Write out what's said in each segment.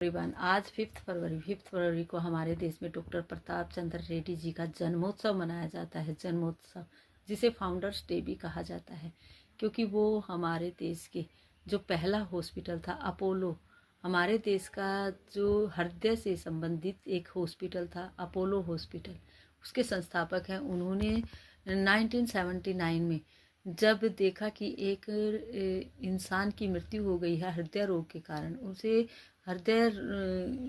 Everyone, आज 5 फरवरी को हमारे देश में डॉक्टर प्रताप चंद्र रेड्डी जी का जन्मोत्सव मनाया जाता है। जन्मोत्सव जिसे फाउंडर्स डे भी कहा जाता है, क्योंकि वो हमारे देश के जो पहला हॉस्पिटल था अपोलो, हमारे देश का जो हृदय से संबंधित एक हॉस्पिटल था अपोलो हॉस्पिटल, उसके संस्थापक हैं। उन्होंने 1979 में जब देखा कि एक इंसान की मृत्यु हो गई है हृदय रोग के कारण, उसे हृदय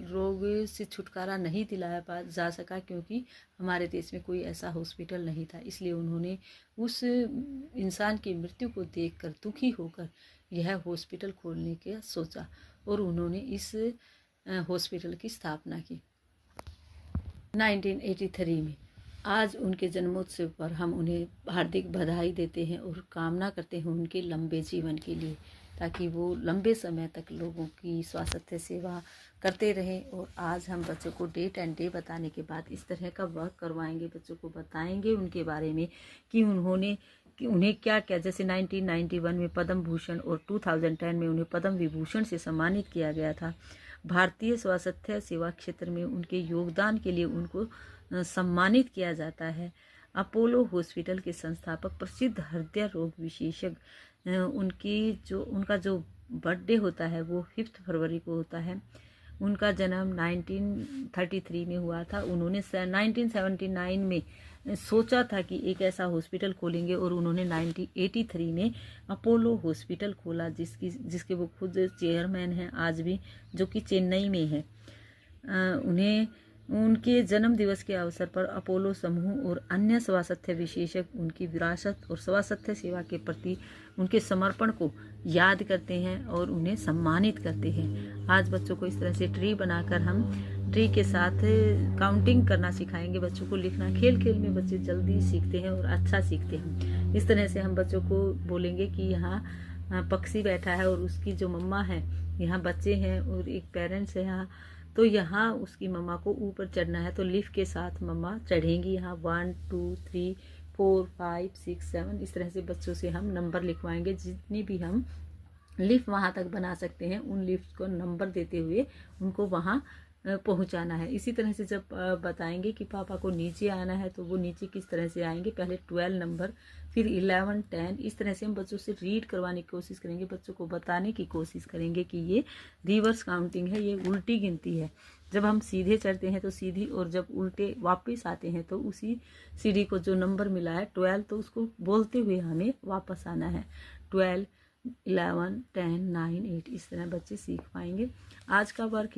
रोग से छुटकारा नहीं दिलाया जा सका, क्योंकि हमारे देश में कोई ऐसा हॉस्पिटल नहीं था। इसलिए उन्होंने उस इंसान की मृत्यु को देखकर दुखी होकर यह हॉस्पिटल खोलने का सोचा और उन्होंने इस हॉस्पिटल की स्थापना की 1983 में। आज उनके जन्मोत्सव पर हम उन्हें हार्दिक बधाई देते हैं और कामना करते हैं उनके लंबे जीवन के लिए, ताकि वो लंबे समय तक लोगों की स्वास्थ्य सेवा करते रहें। और आज हम बच्चों को डेट एंड डे बताने के बाद इस तरह का वर्क करवाएंगे, बच्चों को बताएंगे उनके बारे में कि उन्हें क्या क्या, जैसे 1991 में पद्म भूषण और 2010 में उन्हें पद्म विभूषण से सम्मानित किया गया था। भारतीय स्वास्थ्य सेवा क्षेत्र में उनके योगदान के लिए उनको सम्मानित किया जाता है। अपोलो हॉस्पिटल के संस्थापक प्रसिद्ध हृदय रोग विशेषज्ञ, उनका जो बर्थडे होता है वो 5 फरवरी को होता है। उनका जन्म 1933 में हुआ था। उन्होंने 1979 में सोचा था कि एक ऐसा हॉस्पिटल खोलेंगे और उन्होंने 1983 में अपोलो हॉस्पिटल खोला, जिसके वो खुद चेयरमैन हैं आज भी, जो कि चेन्नई में है। उन्हें उनके जन्म दिवस के अवसर पर अपोलो समूह और अन्य स्वास्थ्य विशेषज्ञ उनकी विरासत और स्वास्थ्य सेवा के प्रति उनके समर्पण को याद करते हैं और उन्हें सम्मानित करते हैं। आज बच्चों को इस तरह से ट्री बनाकर हम ट्री के साथ काउंटिंग करना सिखाएंगे। बच्चों को लिखना, खेल खेल में बच्चे जल्दी सीखते हैं और अच्छा सीखते हैं। इस तरह से हम बच्चों को बोलेंगे कि यहाँ पक्षी बैठा है और उसकी जो मम्मा है, यहाँ बच्चे हैं और एक पेरेंट्स है यहाँ, तो यहाँ उसकी मम्मा को ऊपर चढ़ना है, तो लिफ्ट के साथ मम्मा चढ़ेंगी। यहाँ 1 2 3 4 5 6 7 इस तरह से बच्चों से हम नंबर लिखवाएंगे। जितनी भी हम लिफ्ट वहाँ तक बना सकते हैं, उन लिफ्ट को नंबर देते हुए उनको वहाँ पहुँचाना है। इसी तरह से जब बताएंगे कि पापा को नीचे आना है, तो वो नीचे किस तरह से आएंगे, पहले 12 नंबर, फिर 11 10, इस तरह से हम बच्चों से रीड करवाने की कोशिश करेंगे। बच्चों को बताने की कोशिश करेंगे कि ये रिवर्स काउंटिंग है, ये उल्टी गिनती है। जब हम सीधे चढ़ते हैं तो सीधी, और जब उल्टे वापस आते हैं तो उसी सीढ़ी को जो नंबर मिला है 12, तो उसको बोलते हुए हमें वापस आना है। 12 11 10 9 8 इस तरह बच्चे सीख पाएंगे। आज का वर्क